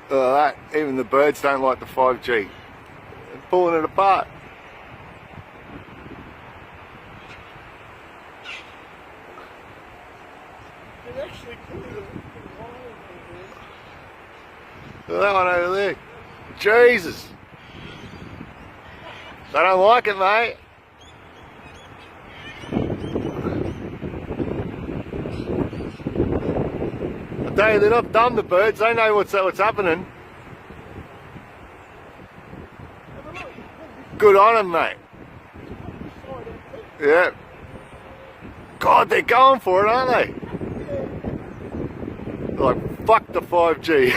That, even the birds don't like the 5G. They're pulling it apart. It actually put it Look at that one over there. Jesus. They don't like it, mate. I tell you, they're not dumb, the birds. They know what's happening. Good on them, mate. Yeah. God, they're going for it, aren't they? They're like, fuck the 5G.